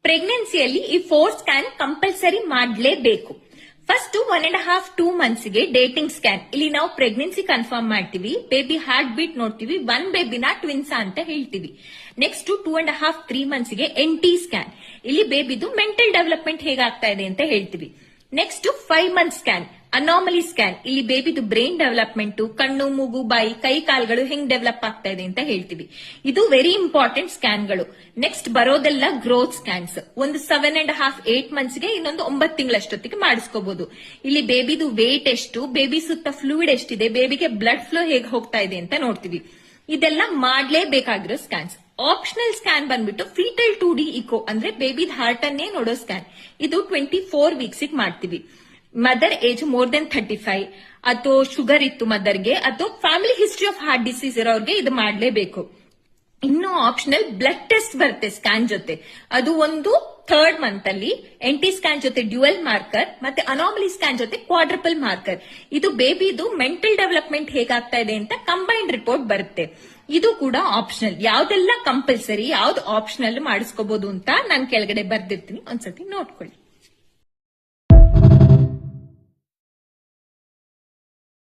ಪ್ರೆಗ್ನೆನ್ಸಿಯಲ್ಲಿ ಈ 4 scan compulsory ಮಾಡಲೇಬೇಕು. First 1.5-2 months ಗೆ ಡೇಟಿಂಗ್ ಸ್ಕ್ಯಾನ್. ಇಲ್ಲಿ ನಾವು ಪ್ರೆಗ್ನೆನ್ಸಿ ಕನ್ಫರ್ಮ್ ಮಾಡ್ತೀವಿ, ಬೇಬಿ ಹಾರ್ಟ್ ಬೀಟ್ ನೋಡ್ತೀವಿ, 1 ಬೇಬಿನ ಟ್ವಿನ್ಸ್ ಅಂತ ಹೇಳ್ತೀವಿ. ನೆಕ್ಸ್ಟ್ 2.5-3 months ಗೆ NT ಸ್ಕ್ಯಾನ್. ಇಲ್ಲಿ ಬೇಬಿದು ಮೆಂಟಲ್ ಡೆವಲಪ್ಮೆಂಟ್ ಹೇಗಾಗ್ತಾ ಇದೆ ಅಂತ ಹೇಳ್ತೀವಿ. Next 5 months scan, anomaly scan. ಇಲ್ಲಿ ಬೇಬಿದು ಬ್ರೈನ್ ಡೆವಲಪ್ಮೆಂಟ್, ಕಣ್ಣು, ಮೂಗು, ಬಾಯಿ, ಕೈ ಕಾಲ್ಗಳು ಹೆಂಗ್ ಡೆವಲಪ್ ಆಗ್ತಾ ಇದೆ ಅಂತ ಹೇಳ್ತೀವಿ. ಇದು ವೆರಿ ಇಂಪಾರ್ಟೆಂಟ್ ಸ್ಕ್ಯಾನ್ಗಳು. ನೆಕ್ಸ್ಟ್ ಬರೋದೆಲ್ಲ ಗ್ರೋತ್ ಸ್ಕ್ಯಾನ್ಸ್. ಒಂದು 7.5-8 months ಗೆ, ಇನ್ನೊಂದು 9 ತಿಂಗಳಷ್ಟೊತ್ತಿಗೆ ಮಾಡಿಸ್ಕೋಬಹುದು. ಇಲ್ಲಿ ಬೇಬಿದು ವೇಟ್ ಎಷ್ಟು, ಬೇಬಿ ಸುತ್ತ ಫ್ಲೂಯಿಡ್ ಎಷ್ಟಿದೆ, ಬೇಬಿಗೆ ಬ್ಲಡ್ ಫ್ಲೋ ಹೇಗೆ ಹೋಗ್ತಾ ಇದೆ ಅಂತ ನೋಡ್ತೀವಿ. ಇದೆಲ್ಲ ಮಾಡ್ಲೇಬೇಕಾಗಿರೋ ಸ್ಕ್ಯಾನ್ಸ್. ಆಪ್ಷನಲ್ ಸ್ಕ್ಯಾನ್ ಬಂದ್ಬಿಟ್ಟು ಫೀಟಲ್ 2D ಇಕೋ, ಅಂದ್ರೆ ಬೇಬಿದ್ ಹಾರ್ಟ್ ಅನ್ನೇ ನೋಡೋ ಸ್ಕ್ಯಾನ್. ಇದು 24 weeks ಮಾಡ್ತೀವಿ. ಮದರ್ ಏಜ್ ಮೋರ್ ದೆನ್ 35 ಅಥವಾ ಶುಗರ್ ಇತ್ತು ಮದರ್ಗೆ, ಅಥವಾ family history of heart disease ಇರೋರ್ಗೆ ಇದು ಮಾಡಲೇಬೇಕು. ಇನ್ನು ಆಪ್ಷನಲ್ ಬ್ಲಡ್ ಟೆಸ್ಟ್ ಬರುತ್ತೆ ಸ್ಕ್ಯಾನ್ ಜೊತೆ. ಅದು ಒಂದು 3rd month ಅಲ್ಲಿ NT ಸ್ಕ್ಯಾನ್ ಜೊತೆ ಡ್ಯುಯಲ್ ಮಾರ್ಕರ್, ಮತ್ತೆ ಅನಾಮಲಿ ಸ್ಕ್ಯಾನ್ ಜೊತೆ ಕ್ವಾಡ್ರಪಲ್ ಮಾರ್ಕರ್. ಇದು ಬೇಬಿದು ಮೆಂಟಲ್ ಡೆವಲಪ್ಮೆಂಟ್ ಹೇಗಾಗ್ತಾ ಇದೆ ಅಂತ ಕಂಬೈನ್ಡ್ ರಿಪೋರ್ಟ್ ಬರುತ್ತೆ. ಇದು ಕೂಡ ಆಪ್ಷನಲ್. ಯಾವ್ದೆಲ್ಲ ಕಂಪಲ್ಸರಿ, ಯಾವ್ದು ಆಪ್ಷನಲ್ ಮಾಡಿಸ್ಕೋಬಹುದು ಅಂತ ನಾನು ಕೆಳಗಡೆ ಬರ್ದಿರ್ತೀನಿ, ಒಂದ್ಸತಿ ನೋಡ್ಕೊಳ್ಳಿ.